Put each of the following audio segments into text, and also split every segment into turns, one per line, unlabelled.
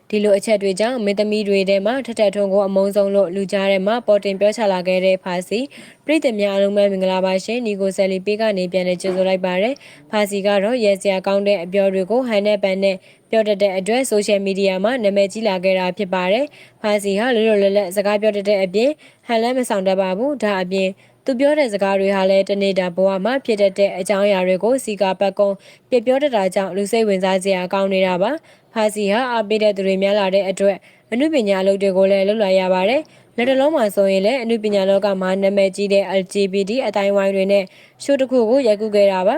ဒီလိုအချက်တွေကြောင့်မင်းသမီးတွေထဲမှာထထထွန်းကိုအမုန်းဆုံးလို့လူကြားထဲမှာပေါ်တင်ပြောချလာခဲ့တဲ့ဖာစီပြည်သူများအားလုံးပဲမင်္ဂလာပါရှင်နီကိုဆယ်လီပေးကနေပြန်လဲကြိုဆိုလိုက်ပါတယ်ဖာစီကတော့ရဲစရာကောင်းတဲ့အပြောတွေကိုဟန်နဲ့ပန်နဲ့ပြောတတ်တဲ့အတွက်ဆိုရှယ်မီဒီယာမှာနာမည်ကြီးလာခဲ့တာဖြစ်ပါတယ်ဖာစီဟာလွတ်လွတ်လပ်လပ်စကားပြောတတ်တဲ့အပြင်ဟန်လည်းမဆောင်တတ်ပါဘူးဒါအပြင်သူပြောတဲ့စကားတွေဟာလည်းတနေတာဘဝမှာဖြစ်တတ်တဲ့အကြောင်းအရာတွေကိုစီကာပတ်ကုန်းပြပြောတတ်တာကြောင့်လူစိတ်ဝင်စားစရာကောင်းနေတာပါဖာစီဟာအားပေးတဲ့သူတွေများလာတဲ့အတွက်အမှုပညာအလုပ်တွေကိုလည်းလုပ်လာရပါတယ်လက်တလုံးမှာဆိုရင်လည်းအမှုပညာလောကမှာနာမည်ကြီးတဲ့ LGBT အတိုင်းဝိုင်းတွေနဲ့ရှိုးတစ်ခုကိုရိုက်ကူးခဲ့တာပါ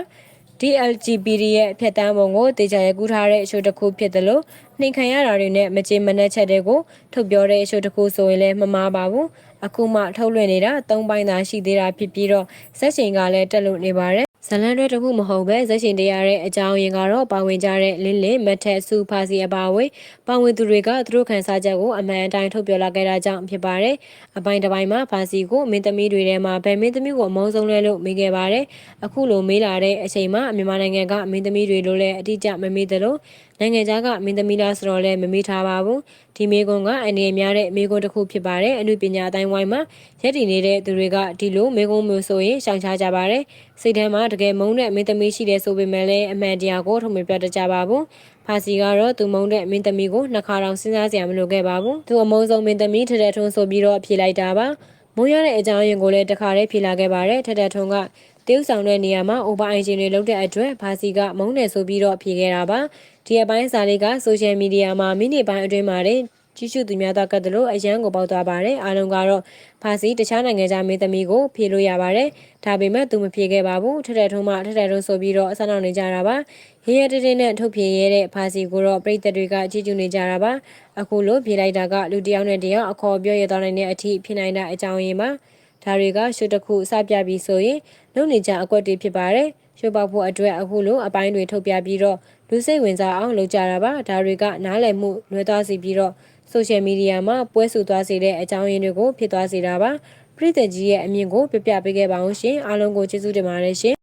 ဒီ LGBT ရဲ့ဖြတ်တန်းပုံကိုတေချာရိုက်ကူးထားတဲ့ရှိုးတစ်ခုဖြစ်တယ်လို့နှိမ်ခံရတာတွေနဲ့မကြေမနက်ချက်တွေကိုထုတ်ပြောတဲ့ရှိုးတစ်ခုဆိုရင်လည်းမမှားပါဘူးအခုမှထုတ်လွှင့်နေတာ၃ပိုင်းသာရှိသေးတာဖြစ်ပြီးတော့ဇက်ရှင်ကလည်းတက်လို့နေပါတယ်ဇလန်တွေတခုမဟုတ်ပဲဇက်ရှင်တရားတဲ့အကြောင်းရင်းကတော့ပါဝင်ကြတဲ့လင်းလင်းမတ်ထက်စုဖာစီအပါအဝင်ပါဝင်သူတွေကသူတို့ခန်းစားချက်ကိုအမှန်အတိုင်းထုတ်ပြောလာခဲ့တာကြောင့်ဖြစ်ပါတယ်အပိုင်းတစ်ပိုင်းမှာဖာစီကိုမင်းသမီးတွေထဲမှာဗန်မင်းသမီးကိုအမုန်းဆုံးလဲလို့မေးခဲ့ပါတယ်အခုလိုမေးလာတဲ့အချိန်မှာမြန်မာနိုင်ငံကမင်းသမီးတွေလိုလည်းအတိအကျမမေးသလိုနိုင်ငံခြားကမင်းသမီးလားဆိုတော့လည်းမမေးထားပါဘူးဒီမေးခွန်းကအနေအများတဲ့မေးခွန်းတစ်ခုဖြစ်ပါတယ်အမှုပညာအတိုင်းဝိုင်းမှာရက်တည်နေတဲ့သူတွေကဒီလိုမေးခွန်းမျိုးဆိုရင်ရှောင်ရှားကြပါတယ်စိတ်ထဲမှာတကယ်မုန်းတဲ့မင်းသမီးရှိတယ်ဆိုပေမဲ့လည်းအမှန်တရားကိုထုတ်မပြတတ်ကြပါဘူးဖာစီကတော့သူမုန်းတဲ့မင်းသမီးကိုနှစ်ခါတောင်စဉ်းစားစရာမလိုခဲ့ပါဘူးသူအမုန်းဆုံးမင်းသမီးထထထွန်းဆိုပြီးတော့ဖြေလိုက်တာပါမုန်းရတဲ့အကြောင်းရင်းကိုလည်းတခါတည်းဖြေလာခဲ့ပါတယ်ထထထွန်းကတေးဥဆောင်တဲ့နေရာမှာအိုဘာအိုင်ဂျင်တွေလုပ်တဲ့အတွက်ဖာစီကမုန်းတယ်ဆိုပြီးတော့ဖြေခဲ့တာပါဒီအပိုင်းစာလေးကဆိုရှယ်မီဒီယာမှာမိနစ်ပိုင်းအတွင်းမှာတင်ကြီးစုသူများတော့ကတ်တယ်လို့အရန်ကိုပေါက်သွားပါတယ်အားလုံးကတော့ဖာစီတခြားနိုင်ငံခြားမင်းသမီးကိုဖြေလို့ရပါတယ်ဒါပေမဲ့သူမဖြေခဲ့ပါဘူးထထထုံးမှထထထုံးဆိုပြီးတော့အဆန်းအောင်နေကြတာပါရရတဲတဲနဲ့ထုတ်ဖြေရတဲ့ဖာစီကိုတော့ပြည်သက်တွေကကြည့်ကျူနေကြတာပါအခုလို့ဖြေလိုက်တာကလူတယောက်နဲ့တယောက်အခေါ်ပြောရသွားနိုင်တဲ့အထိဖြစ်နိုင်တဲ့အကြောင်းရင်းပါဒါတွေကရှုတစ်ခုစပြပြီးဆိုရင်လုံနေကြအကွက်တွေဖြစ်ပါတယ်ရှုပ်ပေါက်ဖို့အတွက်အခုလိုအပိုင်းတွေထုတ်ပြပြီးတော့လူစိတ်ဝင်စားအောင်လုပ်ကြတာပါဒါတွေကနားလည်မှုလွဲသွားစေပြီးတော့ဆိုရှယ်မီဒီယာမှာပွဲဆူသွားစေတဲ့အကြောင်းရင်းတွေကိုဖြစ်သွားစေတာပါပြည်သက်ကြီးရဲ့အမြင်ကိုပြပြပေးခဲ့ပါအောင်ရှင်အားလုံးကိုကျေးဇူးတင်ပါတယ်ရှင်